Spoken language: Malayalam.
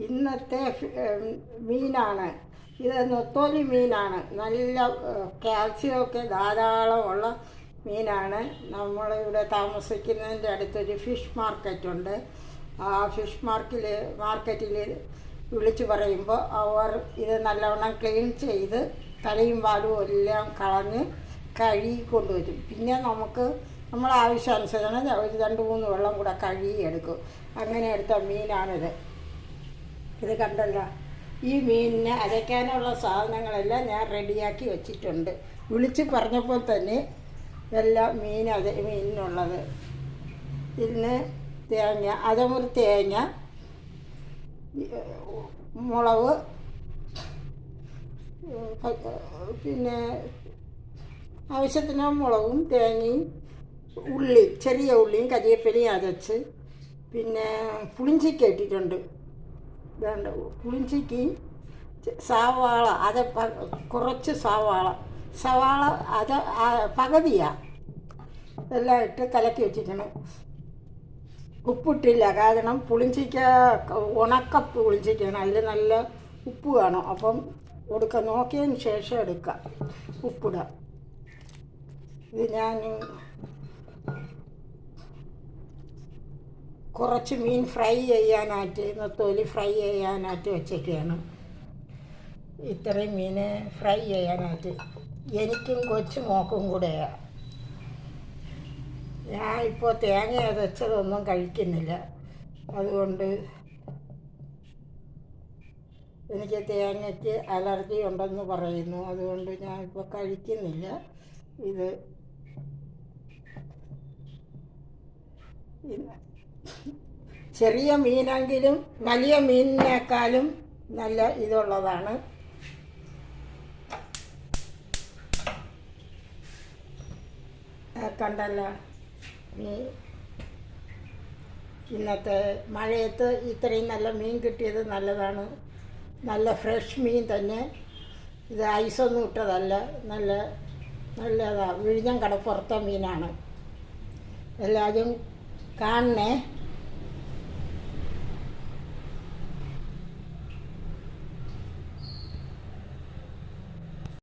ഇന്നത്തെ മീനാണ് ഇത്. നെത്തോലി മീനാണ്. നല്ല കാൽസ്യമൊക്കെ ധാരാളമുള്ള മീനാണ്. നമ്മളിവിടെ താമസിക്കുന്നതിൻ്റെ അടുത്തൊരു ഫിഷ് മാർക്കറ്റുണ്ട്. ആ ഫിഷ് മാർക്കറ്റിൽ വിളിച്ചു പറയുമ്പോൾ അവർ ഇത് നല്ലവണ്ണം ക്ലീൻ ചെയ്ത് തലയും പാലും എല്ലാം കളഞ്ഞ് കഴുകി കൊണ്ടുവരും. പിന്നെ നമ്മൾ ആവശ്യാനുസരണം ഒരു 2-3 വെള്ളം കൂടെ കഴുകിയെടുക്കും. അങ്ങനെ എടുത്ത മീനാണിത്. ഇത് കണ്ടല്ലോ. ഈ മീനിനെ അരയ്ക്കാനുള്ള സാധനങ്ങളെല്ലാം ഞാൻ റെഡിയാക്കി വെച്ചിട്ടുണ്ട്. വിളിച്ച് പറഞ്ഞപ്പോൾ തന്നെ എല്ലാം മീനിനുള്ളത്. ഇതിന് തേങ്ങ, അരമുറി തേങ്ങ, മുളക്, പിന്നെ ആവശ്യത്തിന് മുളകും തേങ്ങയും, ഉള്ളി, ചെറിയ ഉള്ളിയും കരിവേപ്പിലയും അരച്ച്, പിന്നെ പുളിഞ്ചിക്ക ഇട്ടിട്ടുണ്ട്. വേണ്ട പുളിഞ്ചിക്ക് സവാള കുറച്ച് സവാള പകുതിയാണ് എല്ലാം ഇട്ട് കലക്കി വെച്ചിരിക്കണം. ഉപ്പിട്ടില്ല, കാരണം പുളിഞ്ചിക്ക ഉണക്ക പുളിഞ്ചിക്കാണ്, അതിൽ നല്ല ഉപ്പ് കാണും. അപ്പം നോക്കിയതിന് ശേഷം എടുക്കാം, ഉപ്പിടാം. ഇത് ഞാൻ കുറച്ച് മീൻ ഫ്രൈ ചെയ്യാനായിട്ട്, നെത്തോലി ഫ്രൈ ചെയ്യാനായിട്ട് വെച്ചൊക്കെയാണ്. ഇത്രയും മീൻ ഫ്രൈ ചെയ്യാനായിട്ട് എനിക്കും കൊച്ചു മോക്കും കൂടെയാണ്. ഞാൻ ഇപ്പോൾ തേങ്ങ അരച്ചതൊന്നും കഴിക്കുന്നില്ല. അതുകൊണ്ട് എനിക്ക് തേങ്ങയ്ക്ക് അലർജി ഉണ്ടെന്ന് പറയുന്നു. അതുകൊണ്ട് ഞാൻ ഇപ്പോൾ കഴിക്കുന്നില്ല. ഇത് ചെറിയ മീനെങ്കിലും വലിയ മീനിനേക്കാളും നല്ല ഇതുള്ളതാണ്. കണ്ടല്ലോ, ഇന്നത്തെ മഴയത്ത് ഇത്രയും നല്ല മീൻ കിട്ടിയത് നല്ലതാണ്. നല്ല ഫ്രഷ് മീൻ തന്നെ. ഇത് ഐസൊന്നും ഇട്ടതല്ല, നല്ലതാണ്. വിഴിഞ്ഞം കടപ്പുറത്തെ മീനാണ്. എല്ലാവരും കാണണേ.